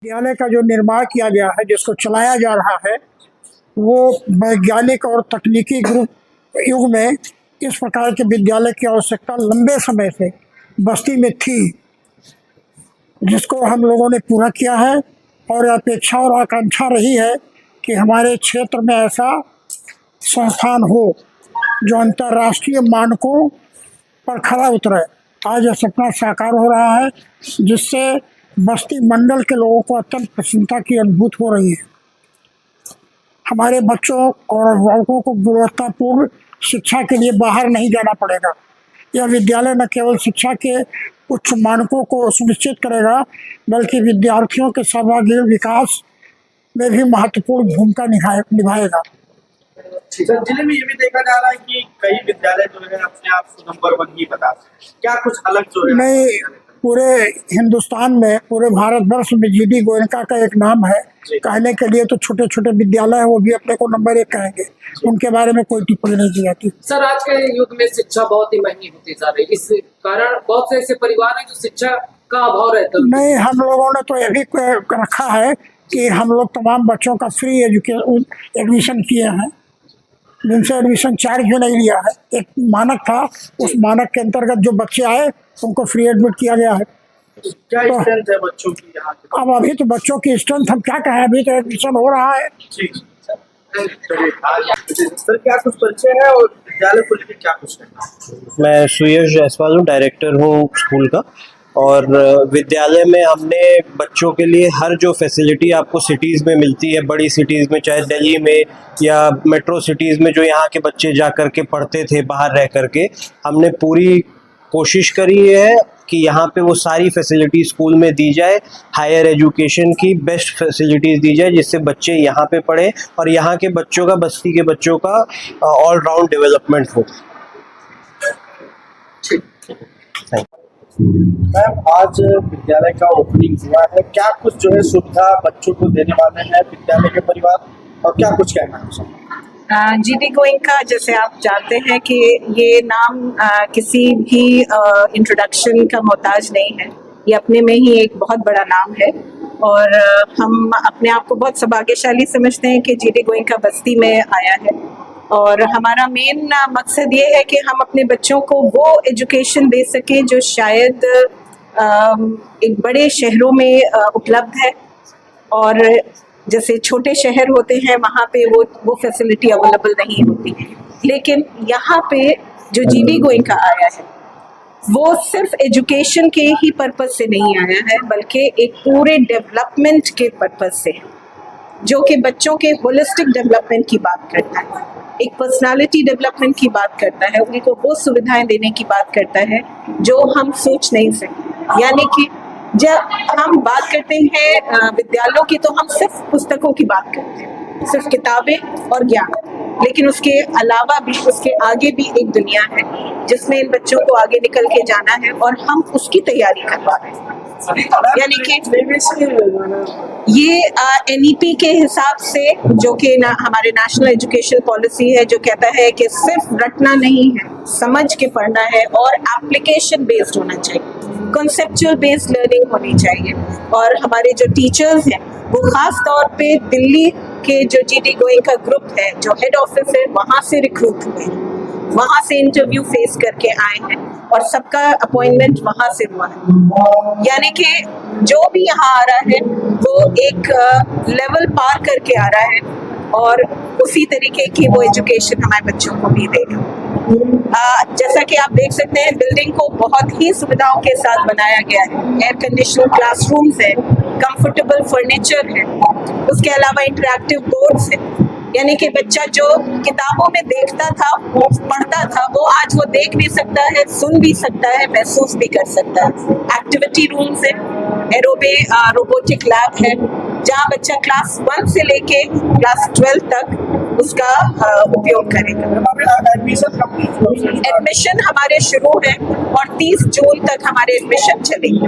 विद्यालय का जो निर्माण किया गया है, जिसको चलाया जा रहा है, वो वैज्ञानिक और तकनीकी युग में इस प्रकार के विद्यालय की आवश्यकता लंबे समय से बस्ती में थी, जिसको हम लोगों ने पूरा किया है। और अपेक्षा और आकांक्षा रही है कि हमारे क्षेत्र में ऐसा संस्थान हो जो अंतर्राष्ट्रीय मानकों पर खरा उतरे। आज यह सपना साकार हो रहा है, जिससे बस्ती मंडल के लोगों को अत्यंत प्रसन्नता की अनुभूति हो रही है। हमारे बच्चों और अभिभावकों को गुणवत्तापूर्ण शिक्षा के लिए बाहर नहीं जाना पड़ेगा। यह विद्यालय न केवल शिक्षा के उच्च मानकों को सुनिश्चित करेगा, बल्कि विद्यार्थियों के सर्वांगीण विकास में भी महत्वपूर्ण भूमिका निभाएगा। सर, जिले में ये भी देखा जा रहा है कि कई विद्यालय जो है अपने आप को नंबर 1 ही बताते हैं, क्या कुछ अलग जो है? नहीं, पूरे हिंदुस्तान में, पूरे भारतवर्ष में जीडी गोयनका का एक नाम है। कहने के लिए तो छोटे छोटे विद्यालय है, वो भी अपने को नंबर 1 कहेंगे, उनके बारे में कोई टिप्पणी नहीं की जाती। सर, आज के युग में शिक्षा बहुत ही महंगी होती जा रही है, इस कारण बहुत से ऐसे परिवार हैं जो शिक्षा का अभाव रहता है। नहीं, हम लोगों ने तो यह भी रखा है कि हम लोग तमाम बच्चों का फ्री एडमिशन किए हैं, जिनसे एडमिशन चार्ज भी नहीं लिया है। एक मानक था, उस मानक के अंतर्गत जो बच्चे आए उनको फ्री एडमिट किया गया है। क्या स्ट्रेंथ है बच्चों की यहाँ? अब अभी तो बच्चों की स्ट्रेंथ हम क्या कहें, अभी तो एडमिशन हो रहा है। सर, क्या कुछ परिचय है और विद्यालय को लेकर क्या कुछ है? मैं सुयश जायसवाल हूँ, डायरेक्टर हूँ स्कूल का। और विद्यालय में हमने बच्चों के लिए हर जो फैसिलिटी आपको सिटीज़ में मिलती है, बड़ी सिटीज़ में, चाहे दिल्ली में या मेट्रो सिटीज़ में जो यहाँ के बच्चे जा कर के पढ़ते थे बाहर रह कर के, हमने पूरी कोशिश करी है कि यहाँ पे वो सारी फैसिलिटी स्कूल में दी जाए। हायर एजुकेशन की बेस्ट फैसिलिटीज़ दी जाए, जिससे बच्चे यहाँ पे पढ़ें और यहाँ के बच्चों का, बस्ती के बच्चों का ऑल राउंड डेवलपमेंट हो। मैम, आज विद्यालय का ओपनिंग हुआ है, क्या कुछ जो है सुविधा बच्चों को देने वाले हैं विद्यालय के परिवार, और क्या कुछ कहना है? जीडी गोयनका, जैसे आप जानते हैं कि ये नाम किसी भी इंट्रोडक्शन का मोहताज नहीं है, ये अपने में ही एक बहुत बड़ा नाम है। और हम अपने आप को बहुत सौभाग्यशाली समझते हैं कि जीडी गोयनका बस्ती में आया है। और हमारा मेन मकसद ये है कि हम अपने बच्चों को वो एजुकेशन दे सकें जो शायद एक बड़े शहरों में उपलब्ध है, और जैसे छोटे शहर होते हैं वहाँ पे वो फैसिलिटी अवेलेबल नहीं होती। लेकिन यहाँ पे जो जीडी गोयनका आया है, वो सिर्फ एजुकेशन के ही पर्पस से नहीं आया है, बल्कि एक पूरे डेवलपमेंट के पर्पस से, जो कि बच्चों के होलिस्टिक डेवलपमेंट की बात करता है, एक पर्सनालिटी डेवलपमेंट की बात करता है, उनको वो सुविधाएं देने की बात करता है जो हम सोच नहीं सकते। यानी कि जब हम बात करते हैं विद्यालयों की, तो हम सिर्फ पुस्तकों की बात करते हैं, सिर्फ किताबें और ज्ञान, लेकिन उसके अलावा भी, उसके आगे भी एक दुनिया है जिसमें इन बच्चों को आगे निकल के जाना है, और हम उसकी तैयारी कर पा रहे हैं। यानी कि ये NEP के हिसाब से, जो कि हमारे नेशनल एजुकेशन पॉलिसी है, जो कहता है कि सिर्फ रटना नहीं है, समझ के पढ़ना है, और एप्लीकेशन बेस्ड होना चाहिए, कॉन्सेप्चुअल बेस्ड लर्निंग होनी चाहिए। और हमारे जो टीचर्स हैं वो खास तौर पे दिल्ली के जो जीडी गोयनका ग्रुप है, जो हेड ऑफिस है, वहाँ से रिक्रूट हुए हैं, वहाँ से इंटरव्यू फेस करके आए हैं, और सबका अपॉइंटमेंट वहाँ से हुआ है। यानी कि जो भी यहाँ आ रहा है वो एक लेवल पार करके आ रहा है, और उसी तरीके की वो एजुकेशन हमारे बच्चों को भी देगा। जैसा कि आप देख सकते हैं, बिल्डिंग को बहुत ही सुविधाओं के साथ बनाया गया है। एयर कंडीशन क्लासरूम्स है, कंफर्टेबल फर्नीचर है, उसके अलावा इंटरैक्टिव बोर्ड्स है। यानी कि बच्चा जो किताबों में देखता था, वो पढ़ता था, वो आज वो देख भी सकता है, सुन भी सकता है, महसूस भी कर सकता है। एक्टिविटी रूम्स है, रोबोटिक लैब है, जहाँ बच्चा क्लास 1 से लेके क्लास 12 तक उसका उपयोग करेगा। एडमिशन हमारे शुरू है, और 30 जून तक हमारे एडमिशन चलेंगे।